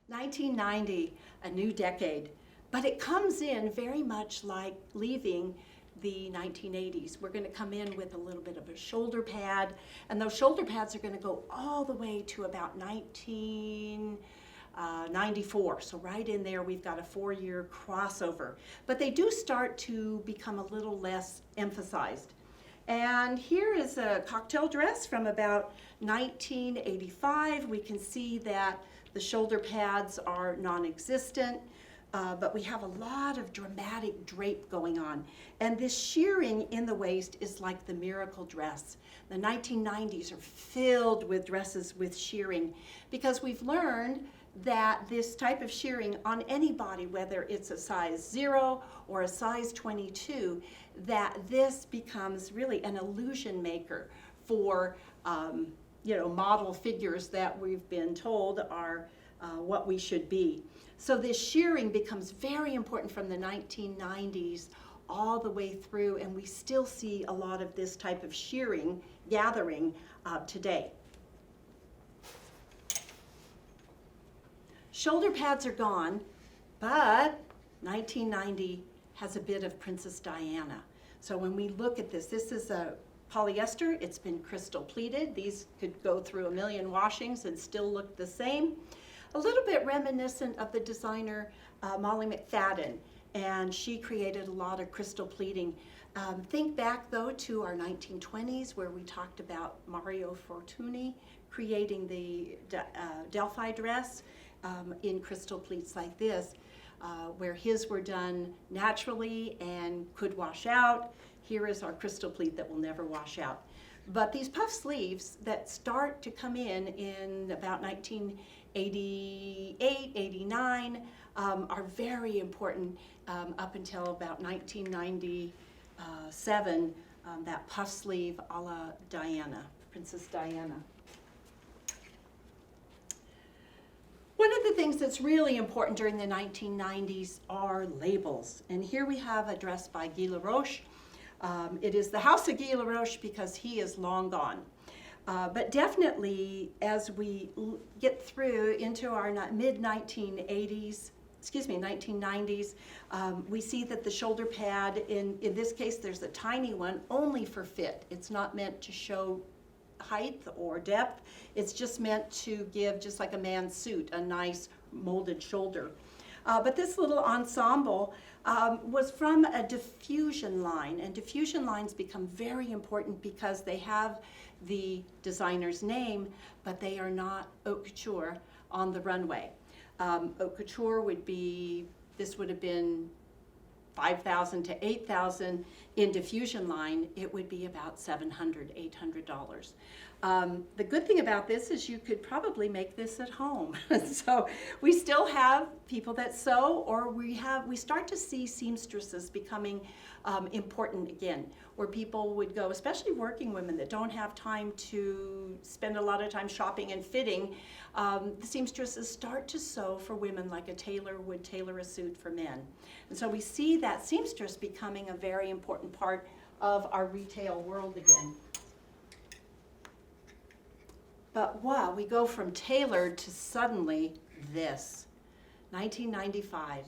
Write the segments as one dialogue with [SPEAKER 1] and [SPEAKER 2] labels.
[SPEAKER 1] 1990, a new decade, but it comes in very much like leaving the 1980s. We're going to come in with a little bit of a shoulder pad, and those shoulder pads are going to go all the way to about 1994. So right in there, we've got a 4-year crossover. But they do start to become a little less emphasized. And here is a cocktail dress from about 1985. We can see that the shoulder pads are non-existent, but we have a lot of dramatic drape going on. And this shearing in the waist is like the miracle dress. The 1990s are filled with dresses with shearing because we've learned that this type of shearing on any body, whether it's a size 0 or a size 22, that this becomes really an illusion maker for model figures that we've been told are what we should be. So this shearing becomes very important from the 1990s all the way through, and we still see a lot of this type of shearing gathering today. Shoulder pads are gone, but 1990 has a bit of Princess Diana. So when we look at this, this is a polyester. It's been crystal pleated. These could go through a million washings and still look the same. A little bit reminiscent of the designer Molly McFadden, and she created a lot of crystal pleating. Think back though to our 1920s where we talked about Mario Fortuny creating the Delphi dress in crystal pleats like this, where his were done naturally and could wash out. Here is our crystal pleat that will never wash out. But these puff sleeves that start to come in about 1988, 89, are very important up until about 1997, that puff sleeve a la Diana, Princess Diana. One of the things that's really important during the 1990s are labels. And here we have a dress by Guy Laroche. It is the house of Guy Laroche because he is long gone. But definitely as we get through into our mid-1980s, 1990s, we see that the shoulder pad, in this case there's a tiny one only for fit. It's not meant to show height or depth. It's just meant to give, just like a man's suit, a nice molded shoulder. But this little ensemble was from a diffusion line, and diffusion lines become very important because they have the designer's name, but they are not haute couture on the runway. Haute couture would be, this would have been $5,000 to $8,000. In diffusion line, it would be about $700, $800. The good thing about this is you could probably make this at home. So we still have people that sew, or we start to see seamstresses becoming important again, where people would go, especially working women that don't have time to spend a lot of time shopping and fitting. The seamstresses start to sew for women like a tailor would tailor a suit for men. And so we see that seamstress becoming a very important part of our retail world again. But wow, we go from tailored to suddenly this. 1995,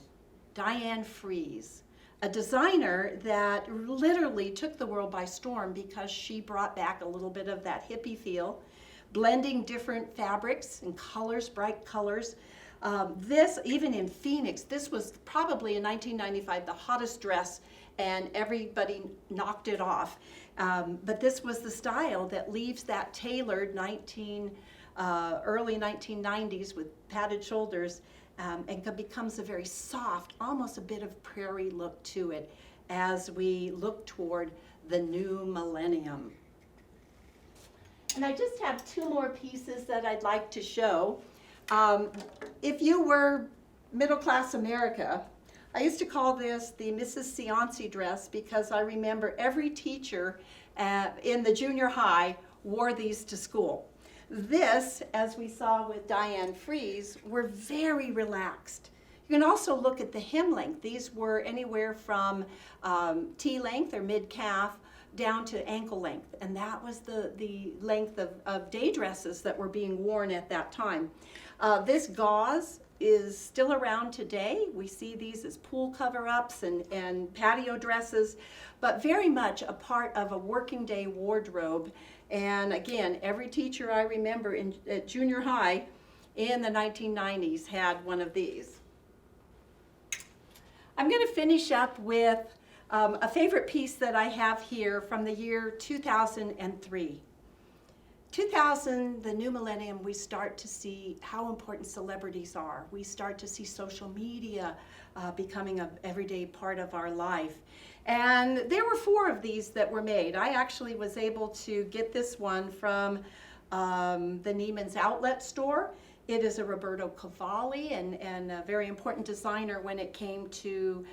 [SPEAKER 1] Diane Fries, a designer that literally took the world by storm because she brought back a little bit of that hippie feel, blending different fabrics and colors, bright colors. This, even in Phoenix, this was probably in 1995 the hottest dress, and everybody knocked it off. But this was the style that leaves that tailored early 1990s with padded shoulders, and becomes a very soft, almost a bit of prairie look to it as we look toward the new millennium. And I just have two more pieces that I'd like to show. If you were middle-class America, I used to call this the Mrs. Cianci dress because I remember every teacher in the junior high wore these to school. This, as we saw with Diane Fries, were very relaxed. You can also look at the hem length. These were anywhere from T-length or mid-calf down to ankle length, and that was the length of day dresses that were being worn at that time. This gauze is still around today. We see these as pool cover-ups and patio dresses, but very much a part of a working day wardrobe. And again, every teacher I remember at junior high in the 1990s had one of these. I'm going to finish up with a favorite piece that I have here from the year 2003. 2000, the new millennium, we start to see how important celebrities are. We start to see social media becoming an everyday part of our life. And there were 4 of these that were made. I actually was able to get this one from the Neiman's outlet store. It is a Roberto Cavalli and a very important designer when it came to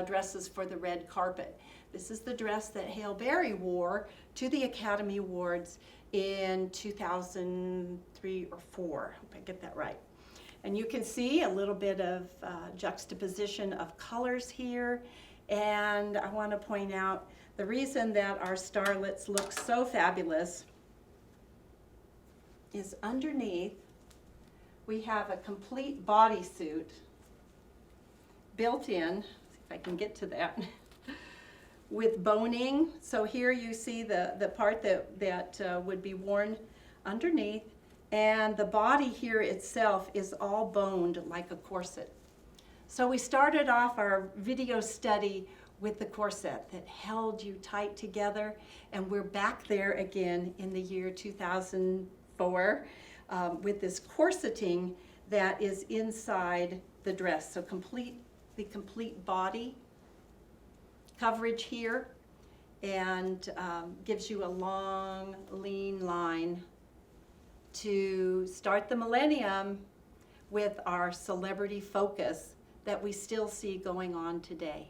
[SPEAKER 1] dresses for the red carpet. This is the dress that Hale Berry wore to the Academy Awards in 2003 or 4. Hope I get that right. And you can see a little bit of juxtaposition of colors here. And I want to point out the reason that our starlets look so fabulous is underneath we have a complete bodysuit built in. See if I can get to that. With boning. So here you see the part that would be worn underneath, and the body here itself is all boned like a corset. So we started off our video study with the corset that held you tight together, and we're back there again in the year 2004 with this corseting that is inside the dress. So the complete body coverage here, and gives you a long, lean line to start the millennium with our celebrity focus that we still see going on today.